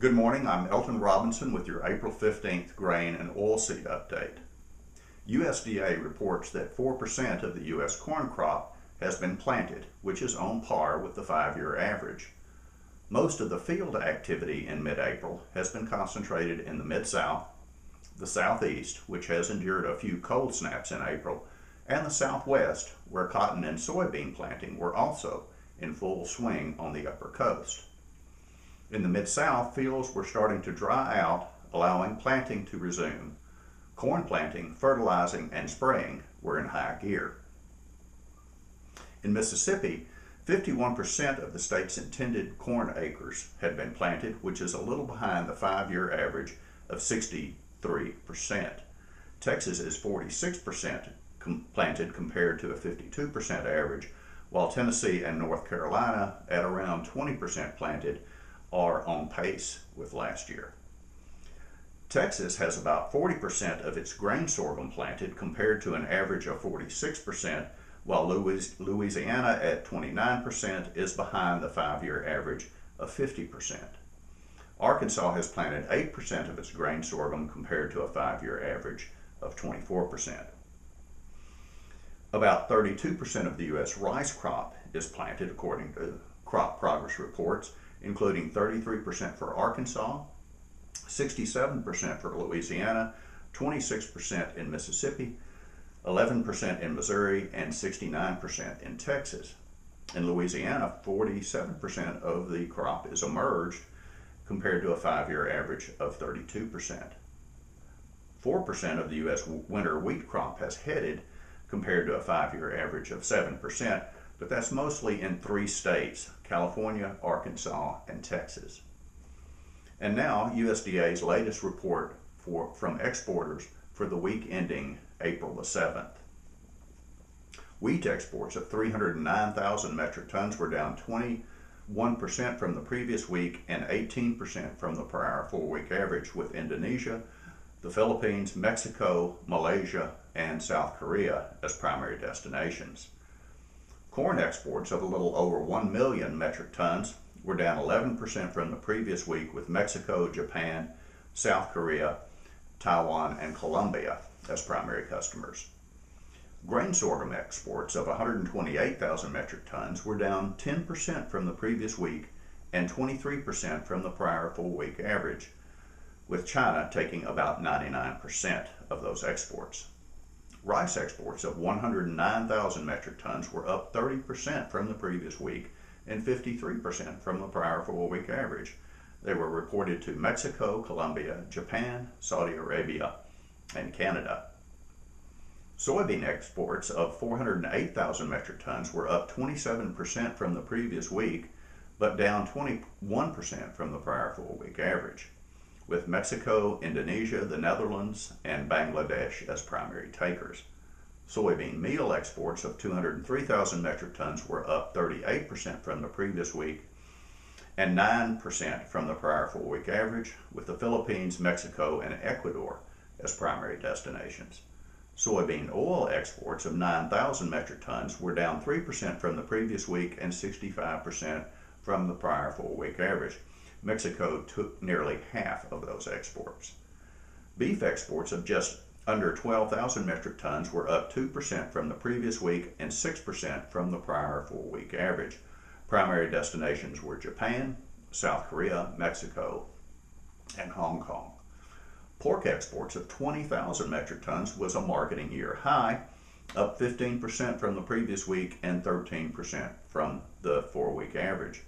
Good morning, I'm Elton Robinson with your April 15th grain and oilseed update. USDA reports that 4% of the U.S. corn crop has been planted, which is on par with the 5-year average. Most of the field activity in mid-April has been concentrated in the Mid-South, the Southeast, which has endured a few cold snaps in April, and the Southwest, where cotton and soybean planting were also in full swing on the upper coast. In the Mid-South, fields were starting to dry out, allowing planting to resume. Corn planting, fertilizing, and spraying were in high gear. In Mississippi, 51% of the state's intended corn acres had been planted, which is a little behind the 5-year average of 63%. Texas is 46% planted compared to a 52% average, while Tennessee and North Carolina, at around 20% planted, are on pace with last year. Texas has about 40% of its grain sorghum planted compared to an average of 46%, while Louisiana at 29% is behind the 5-year average of 50%. Arkansas has planted 8% of its grain sorghum compared to a 5-year average of 24%. About 32% of the U.S. rice crop is planted according to crop progress reports, including 33% for Arkansas, 67% for Louisiana, 26% in Mississippi, 11% in Missouri, and 69% in Texas. In Louisiana, 47% of the crop is emerged compared to a 5-year average of 32%. 4% of the U.S. winter wheat crop has headed compared to a 5-year average of 7%, but that's mostly in 3 states, California, Arkansas, and Texas. And now USDA's latest report from exporters for the week ending April the 7th. Wheat exports of 309,000 metric tons were down 21% from the previous week and 18% from the prior 4-week average, with Indonesia, the Philippines, Mexico, Malaysia, and South Korea as primary destinations. Corn exports of a little over 1 million metric tons were down 11% from the previous week, with Mexico, Japan, South Korea, Taiwan, and Colombia as primary customers. Grain sorghum exports of 128,000 metric tons were down 10% from the previous week and 23% from the prior 4-week average, with China taking about 99% of those exports. Rice exports of 109,000 metric tons were up 30% from the previous week and 53% from the prior 4-week average. They were reported to Mexico, Colombia, Japan, Saudi Arabia, and Canada. Soybean exports of 408,000 metric tons were up 27% from the previous week, but down 21% from the prior 4-week average, with Mexico, Indonesia, the Netherlands, and Bangladesh as primary takers. Soybean meal exports of 203,000 metric tons were up 38% from the previous week and 9% from the prior 4-week average, with the Philippines, Mexico, and Ecuador as primary destinations. Soybean oil exports of 9,000 metric tons were down 3% from the previous week and 65% from the prior 4-week average. Mexico took nearly half of those exports. Beef exports of just under 12,000 metric tons were up 2% from the previous week and 6% from the prior 4-week average. Primary destinations were Japan, South Korea, Mexico, and Hong Kong. Pork exports of 20,000 metric tons was a marketing year high, up 15% from the previous week and 13% from the 4-week average.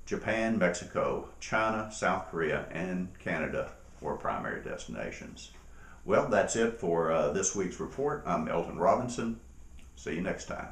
Japan, Mexico, China, South Korea, and Canada were primary destinations. Well, that's it for this week's report. I'm Elton Robinson. See you next time.